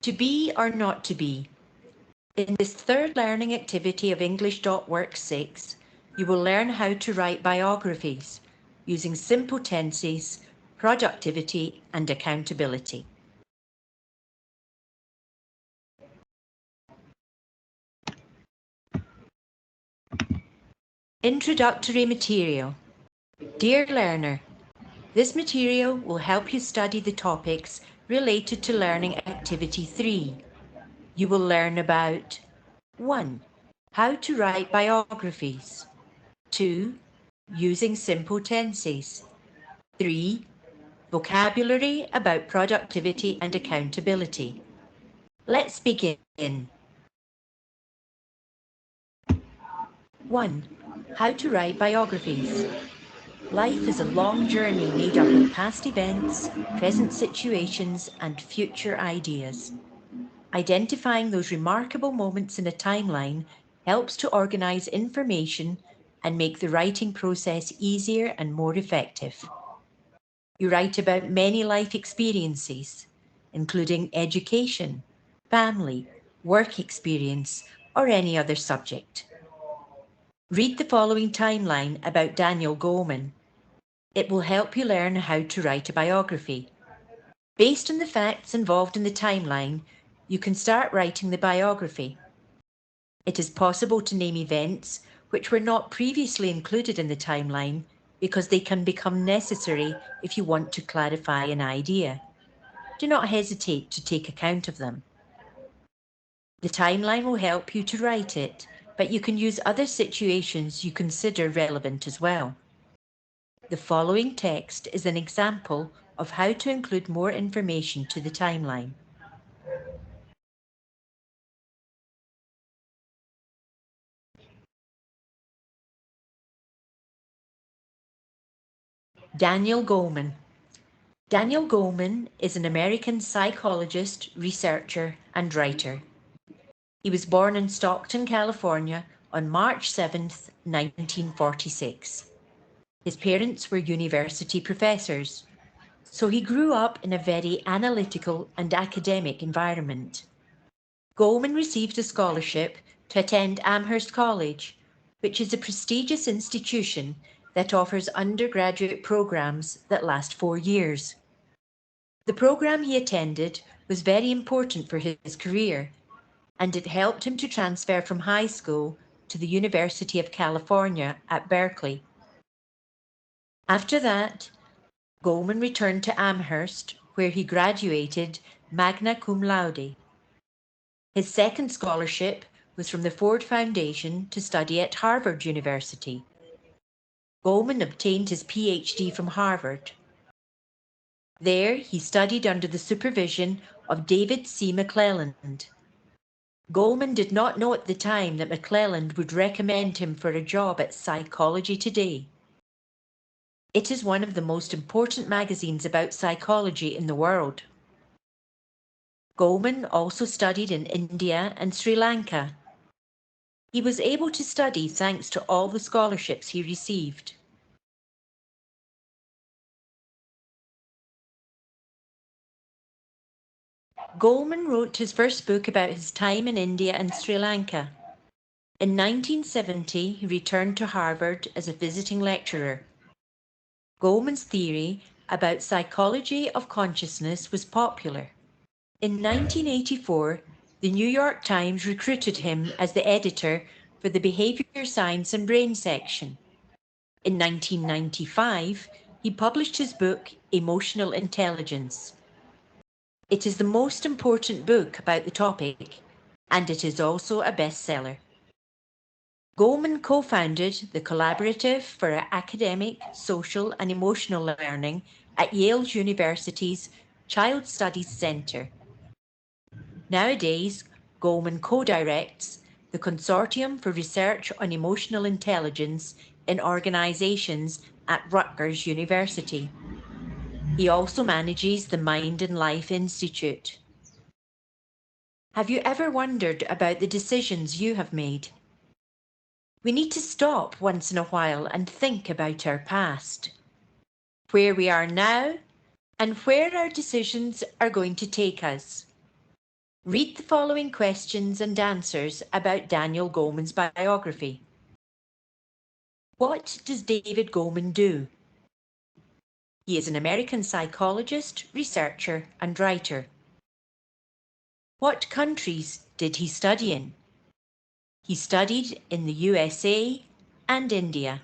To be or not to be. In this third learning activity of English.work 6, you will learn how to write biographies using simple tenses, productivity and accountability. Introductory material. Dear learner, this material will help you study the topics related to Learning Activity 3. You will learn about 1. How to write biographies. 2. Using simple tenses. 3. Vocabulary about productivity and accountability. Let's begin. 1. How to write biographies. Life is a long journey made up of past events, present situations, and future ideas. Identifying those remarkable moments in a timeline helps to organize information and make the writing process easier and more effective. You write about many life experiences, including education, family, work experience, or any other subject. Read the following timeline about Daniel Goleman. It will help you learn how to write a biography. Based on the facts involved in the timeline, you can start writing the biography. It is possible to name events which were not previously included in the timeline because they can become necessary if you want to clarify an idea. Do not hesitate to take account of them. The timeline will help you to write it, but you can use other situations you consider relevant as well. The following text is an example of how to include more information to the timeline. Daniel Goleman. Daniel Goleman is an American psychologist, researcher, and writer. He was born in Stockton, California on March 7, 1946. His parents were university professors, so he grew up in a very analytical and academic environment. Goleman received a scholarship to attend Amherst College, which is a prestigious institution that offers undergraduate programs that last 4 years. The program he attended was very important for his career, and it helped him to transfer from high school to the University of California at Berkeley. After that, Goleman returned to Amherst, where he graduated magna cum laude. His second scholarship was from the Ford Foundation to study at Harvard University. Goleman obtained his PhD from Harvard. There, he studied under the supervision of David C. McClelland. Goleman did not know at the time that McClelland would recommend him for a job at Psychology Today. It is one of the most important magazines about psychology in the world. Goleman also studied in India and Sri Lanka. He was able to study thanks to all the scholarships he received. Goleman wrote his first book about his time in India and Sri Lanka. In 1970, he returned to Harvard as a visiting lecturer. Goleman's theory about psychology of consciousness was popular. In 1984, the New York Times recruited him as the editor for the Behavior Science and Brain section. In 1995, he published his book, Emotional Intelligence. It is the most important book about the topic, and it is also a bestseller. Goleman co-founded the Collaborative for Academic, Social and Emotional Learning at Yale University's Child Studies Center. Nowadays, Goleman co-directs the Consortium for Research on Emotional Intelligence in Organizations at Rutgers University. He also manages the Mind and Life Institute. Have you ever wondered about the decisions you have made? We need to stop once in a while and think about our past, where we are now, and where our decisions are going to take us. Read the following questions and answers about Daniel Goleman's biography. What does David Goleman do? He is an American psychologist, researcher, and writer. What countries did he study in? He studied in the USA and India.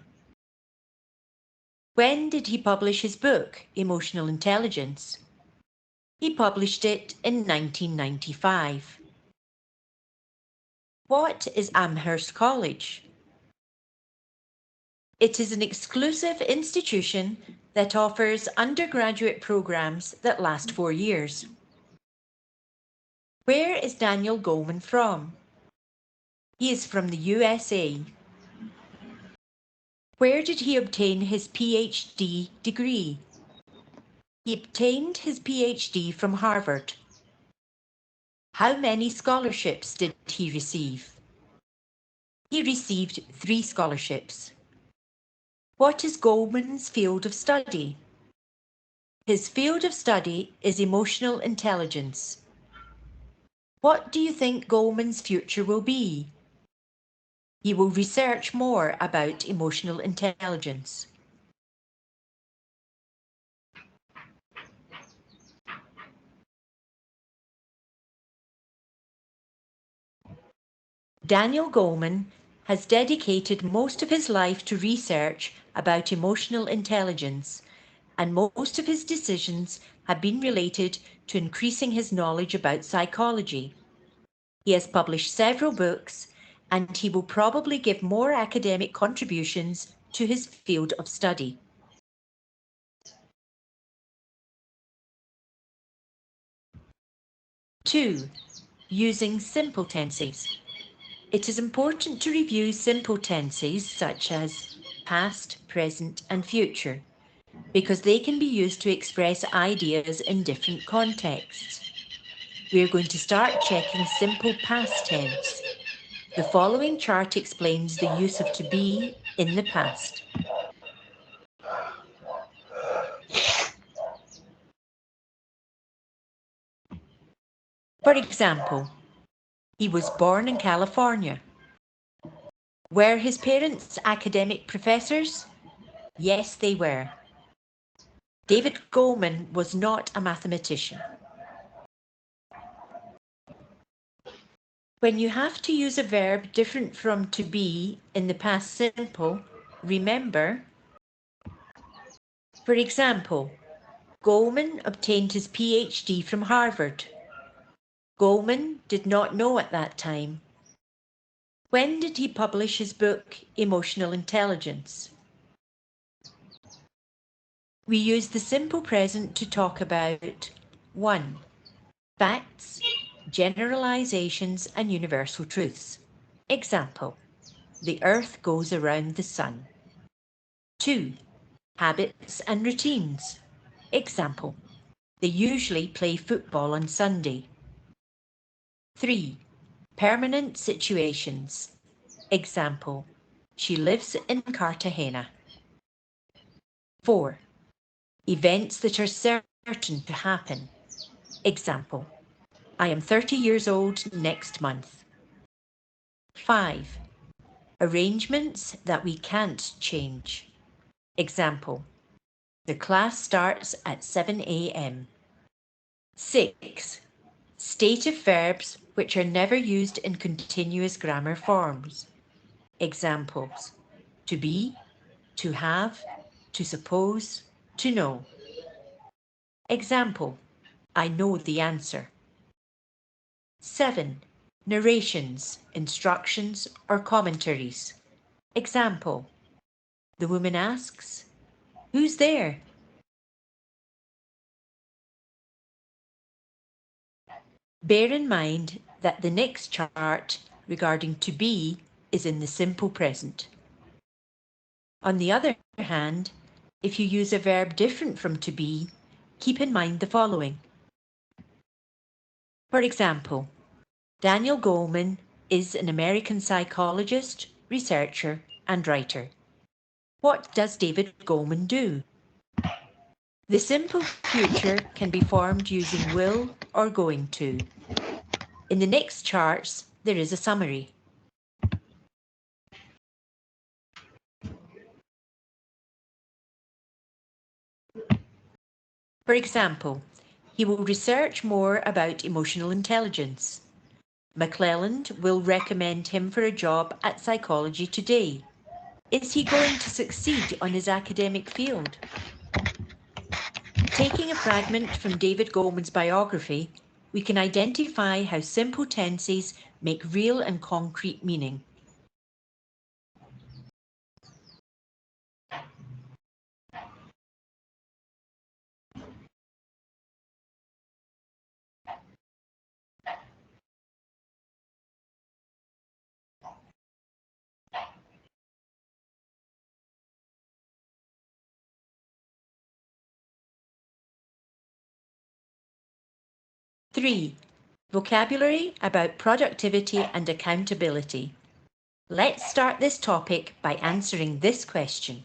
When did he publish his book, Emotional Intelligence? He published it in 1995. What is Amherst College? It is an exclusive institution that offers undergraduate programs that last 4 years. Where is Daniel Goleman from? He is from the USA. Where did he obtain his PhD degree? He obtained his PhD from Harvard. How many scholarships did he receive? He received 3 scholarships. What is Goleman's field of study? His field of study is emotional intelligence. What do you think Goleman's future will be? He will research more about emotional intelligence. Daniel Goleman has dedicated most of his life to research about emotional intelligence, and most of his decisions have been related to increasing his knowledge about psychology. He has published several books, and he will probably give more academic contributions to his field of study. Two, using simple tenses. It is important to review simple tenses such as past, present, and future, because they can be used to express ideas in different contexts. We are going to start checking simple past tense. The following chart explains the use of to be in the past. For example, he was born in California. Were his parents academic professors? Yes, they were. David Goleman was not a mathematician. When you have to use a verb different from to be in the past simple, remember, for example, Goleman obtained his PhD from Harvard. Goleman did not know at that time. When did he publish his book, Emotional Intelligence? We use the simple present to talk about 1. Facts, generalizations, and universal truths. Example, the earth goes around the sun. 2. Habits and routines. Example, they usually play football on Sunday. 3. Permanent situations. Example, she lives in Cartagena. 4. Events that are certain to happen. Example, I am 30 years old next month. 5. Arrangements that we can't change. Example, the class starts at 7 a.m. 6. Stative verbs which are never used in continuous grammar forms. Examples, to be, to have, to suppose, to know. Example, I know the answer. 7. Narrations, instructions, or commentaries. Example, the woman asks, who's there? Bear in mind that the next chart regarding to be is in the simple present. On the other hand, if you use a verb different from to be, keep in mind the following. For example, Daniel Goleman is an American psychologist, researcher, and writer. What does David Goleman do? The simple future can be formed using will or going to. In the next charts, there is a summary. For example, he will research more about emotional intelligence. McClelland will recommend him for a job at Psychology Today. Is he going to succeed on his academic field? Taking a fragment from David Goleman's biography, we can identify how simple tenses make real and concrete meaning. Three, vocabulary about productivity and accountability. Let's start this topic by answering this question.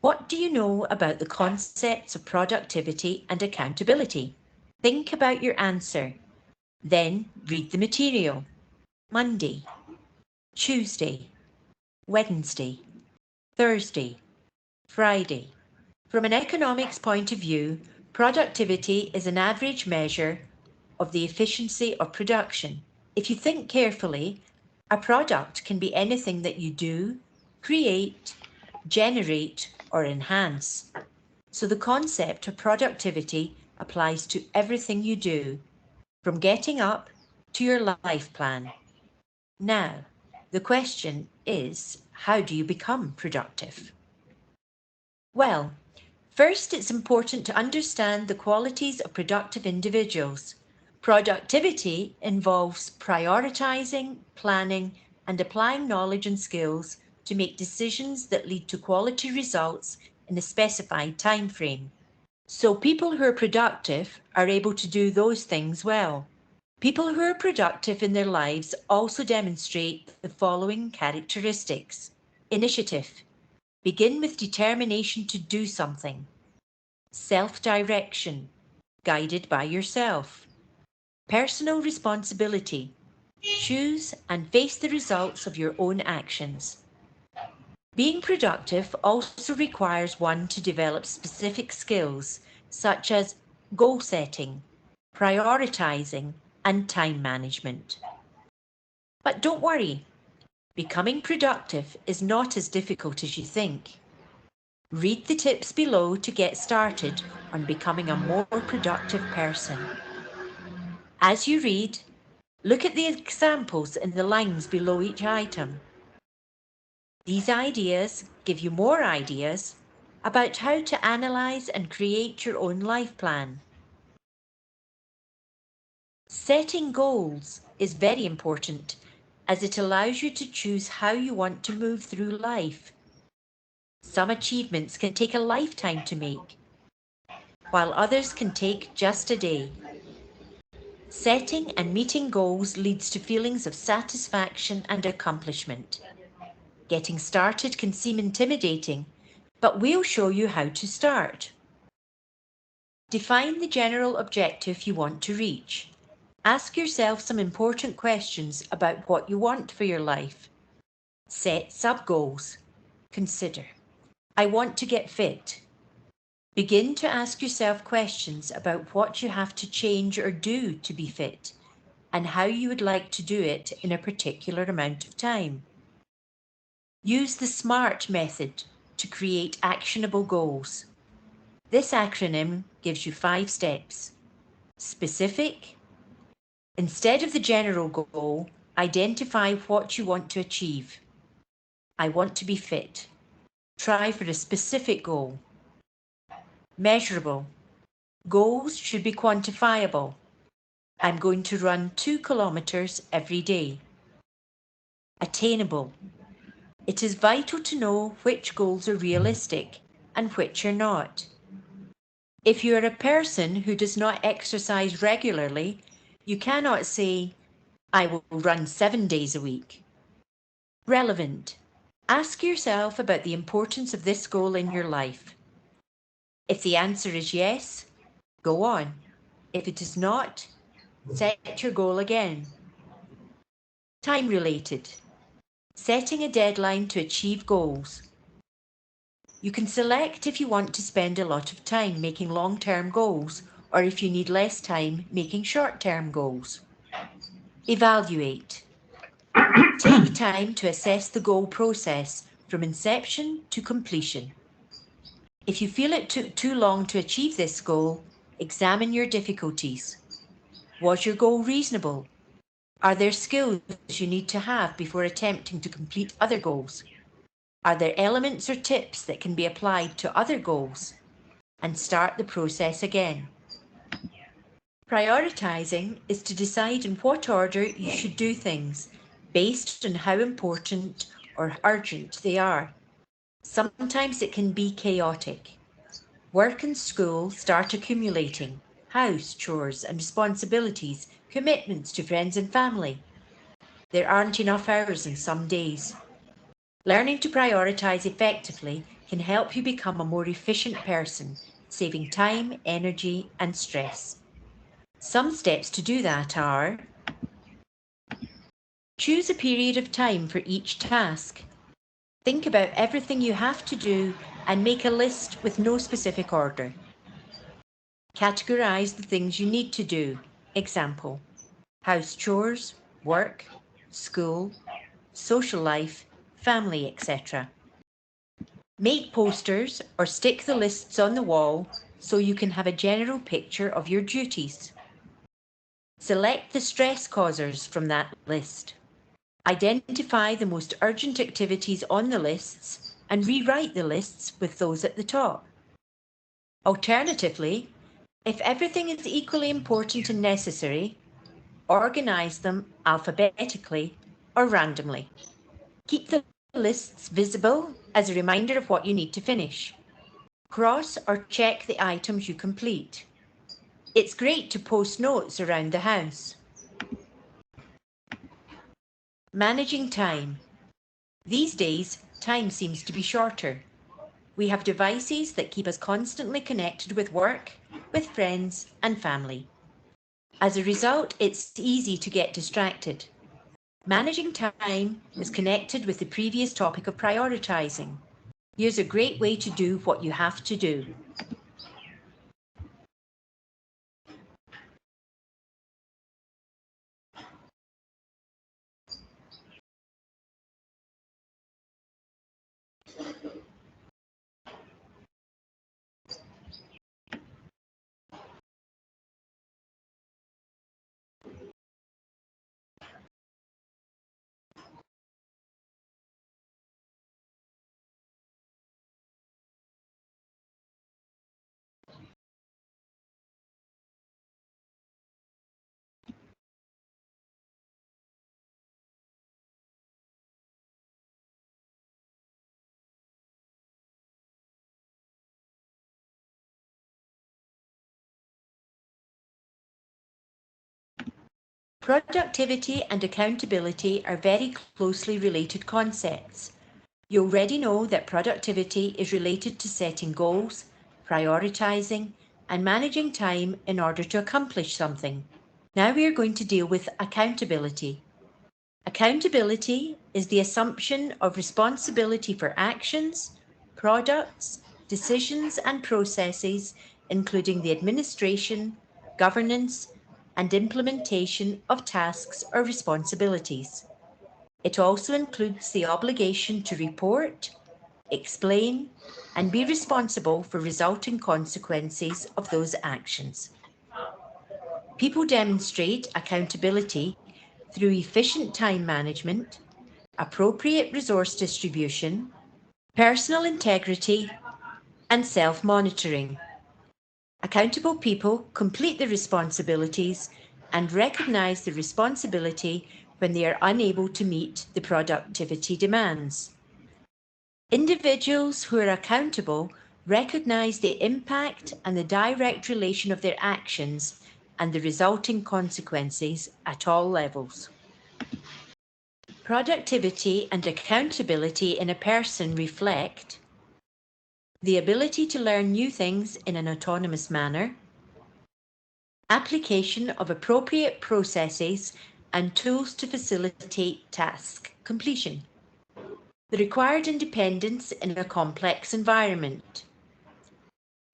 What do you know about the concepts of productivity and accountability? Think about your answer. Then read the material. Monday, Tuesday, Wednesday, Thursday, Friday. From an economics point of view, productivity is an average measure of the efficiency of production. If you think carefully, a product can be anything that you do, create, generate, or enhance. So the concept of productivity applies to everything you do, from getting up to your life plan. Now, the question is, how do you become productive? Well, first, it's important to understand the qualities of productive individuals. Productivity involves prioritizing, planning, and applying knowledge and skills to make decisions that lead to quality results in a specified time frame. So people who are productive are able to do those things well. People who are productive in their lives also demonstrate the following characteristics. Initiative. Begin with determination to do something. Self-direction, guided by yourself. Personal responsibility. Choose and face the results of your own actions. Being productive also requires one to develop specific skills, such as goal setting, prioritizing, and time management. But don't worry, becoming productive is not as difficult as you think. Read the tips below to get started on becoming a more productive person. As you read, look at the examples in the lines below each item. These ideas give you more ideas about how to analyze and create your own life plan. Setting goals is very important as it allows you to choose how you want to move through life. Some achievements can take a lifetime to make, while others can take just a day. Setting and meeting goals leads to feelings of satisfaction and accomplishment. Getting started can seem intimidating, but we'll show you how to start. Define the general objective you want to reach. Ask yourself some important questions about what you want for your life. Set sub-goals. Consider, I want to get fit. Begin to ask yourself questions about what you have to change or do to be fit, and how you would like to do it in a particular amount of time. Use the SMART method to create actionable goals. This acronym gives you 5 steps. Specific. Instead of the general goal, identify what you want to achieve. I want to be fit. Try for a specific goal. Measurable. Goals should be quantifiable. I'm going to run 2 kilometers every day. Attainable. It is vital to know which goals are realistic and which are not. If you are a person who does not exercise regularly, you cannot say, I will run 7 days a week. Relevant. Ask yourself about the importance of this goal in your life. If the answer is yes, go on. If it is not, Set your goal again. Time-related. Setting a deadline to achieve goals. You can select if you want to spend a lot of time making long-term goals or if you need less time making short-term goals. Evaluate. Take time to assess the goal process from inception to completion. If you feel it took too long to achieve this goal, examine your difficulties. Was your goal reasonable? Are there skills you need to have before attempting to complete other goals? Are there elements or tips that can be applied to other goals? And start the process again. Prioritizing is to decide in what order you should do things based on how important or urgent they are. Sometimes it can be chaotic. Work and school start accumulating, house chores and responsibilities, commitments to friends and family. There aren't enough hours in some days. Learning to prioritize effectively can help you become a more efficient person, saving time, energy, and stress. Some steps to do that are: choose a period of time for each task. Think about everything you have to do and make a list with no specific order. Categorize the things you need to do. Example: house chores, work, school, social life, family, etc. Make posters or stick the lists on the wall so you can have a general picture of your duties. Select the stress causers from that list. Identify the most urgent activities on the lists and rewrite the lists with those at the top. Alternatively, if everything is equally important and necessary, organize them alphabetically or randomly. Keep the lists visible as a reminder of what you need to finish. Cross or check the items you complete. It's great to post notes around the house. Managing time. These days, time seems to be shorter. We have devices that keep us constantly connected with work, with friends and family. As a result, it's easy to get distracted. Managing time is connected with the previous topic of prioritizing. Here's a great way to do what you have to do. Productivity and accountability are very closely related concepts. You already know that productivity is related to setting goals, prioritizing, and managing time in order to accomplish something. Now we are going to deal with accountability. Accountability is the assumption of responsibility for actions, products, decisions, and processes, including the administration, governance, and implementation of tasks or responsibilities. It also includes the obligation to report, explain, and be responsible for resulting consequences of those actions. People demonstrate accountability through efficient time management, appropriate resource distribution, personal integrity, and self-monitoring. Accountable people complete their responsibilities and recognize the responsibility when they are unable to meet the productivity demands. Individuals who are accountable recognize the impact and the direct relation of their actions and the resulting consequences at all levels. Productivity and accountability in a person reflect the ability to learn new things in an autonomous manner, application of appropriate processes and tools to facilitate task completion, the required independence in a complex environment,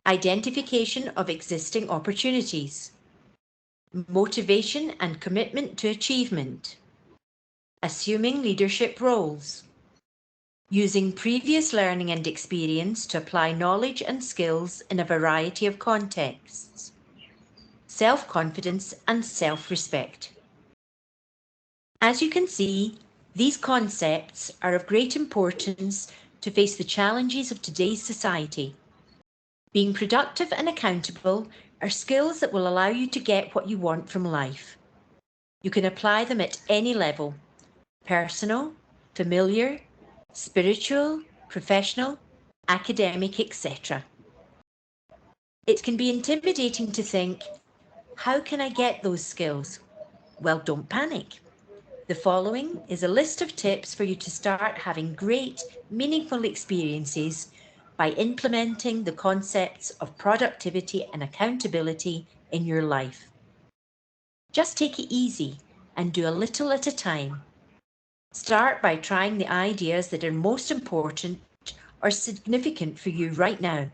identification of existing opportunities, motivation and commitment to achievement, assuming leadership roles, using previous learning and experience to apply knowledge and skills in a variety of contexts, self-confidence and self-respect. As you can see, these concepts are of great importance to face the challenges of today's society. Being productive and accountable are skills that will allow you to get what you want from life. You can apply them at any level: personal, familiar, spiritual, professional, academic, etc. It can be intimidating to think, how can I get those skills? Well, don't panic. The following is a list of tips for you to start having great, meaningful experiences by implementing the concepts of productivity and accountability in your life. Just take it easy and do a little at a time. Start by trying the ideas that are most important or significant for you right now,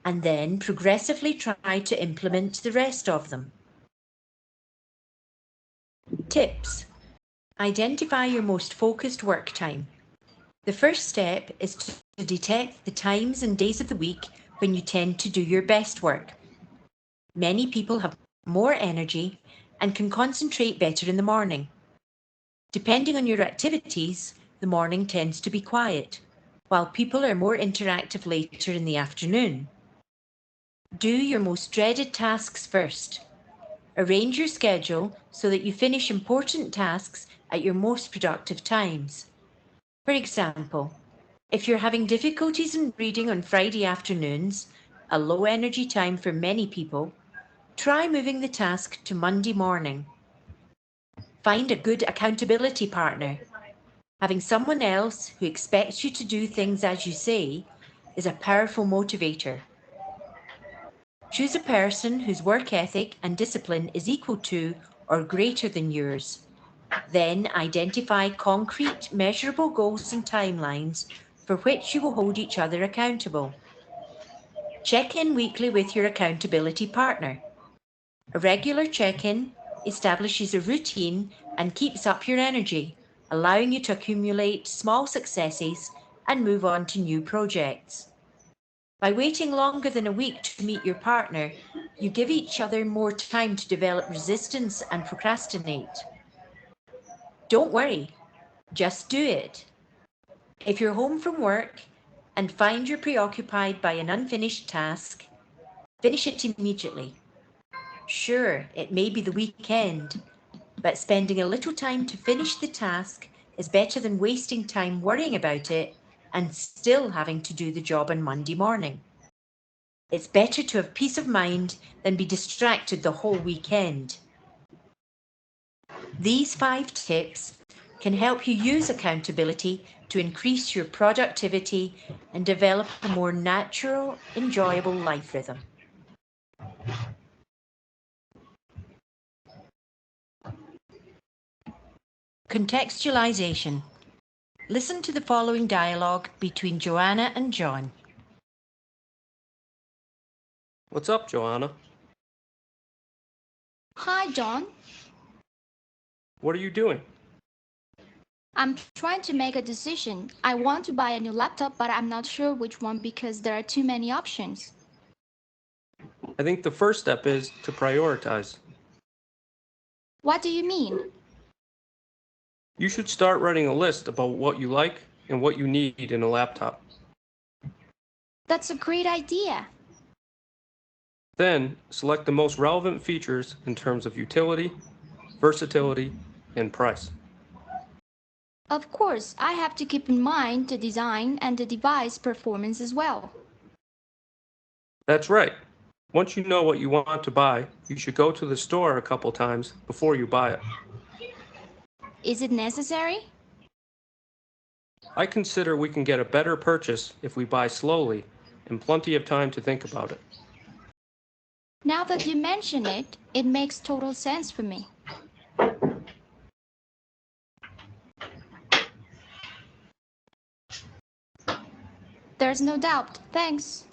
and then progressively try to implement the rest of them. Tips. Identify your most focused work time. The first step is to detect the times and days of the week when you tend to do your best work. Many people have more energy and can concentrate better in the morning. Depending on your activities, the morning tends to be quiet, while people are more interactive later in the afternoon. Do your most dreaded tasks first. Arrange your schedule so that you finish important tasks at your most productive times. For example, if you're having difficulties in reading on Friday afternoons, a low energy time for many people, try moving the task to Monday morning. Find a good accountability partner. Having someone else who expects you to do things as you say is a powerful motivator. Choose a person whose work ethic and discipline is equal to or greater than yours. Then identify concrete, measurable goals and timelines for which you will hold each other accountable. Check in weekly with your accountability partner. A regular check-in establishes a routine and keeps up your energy, allowing you to accumulate small successes and move on to new projects. By waiting longer than a week to meet your partner, you give each other more time to develop resistance and procrastinate. Don't worry, just do it. If you're home from work and find you're preoccupied by an unfinished task, finish it immediately. Sure, it may be the weekend, but spending a little time to finish the task is better than wasting time worrying about it and still having to do the job on Monday morning. It's better to have peace of mind than be distracted the whole weekend. These 5 tips can help you use accountability to increase your productivity and develop a more natural, enjoyable life rhythm. Contextualization. Listen to the following dialogue between Joanna and John. What's up, Joanna? Hi, John. What are you doing? I'm trying to make a decision. I want to buy a new laptop, but I'm not sure which one because there are too many options. I think the first step is to prioritize. What do you mean? You should start writing a list about what you like and what you need in a laptop. That's a great idea. Then, select the most relevant features in terms of utility, versatility, and price. Of course, I have to keep in mind the design and the device performance as well. That's right. Once you know what you want to buy, you should go to the store a couple times before you buy it. Is it necessary? I consider we can get a better purchase if we buy slowly and plenty of time to think about it. Now that you mention it, it makes total sense for me. There's no doubt. Thanks.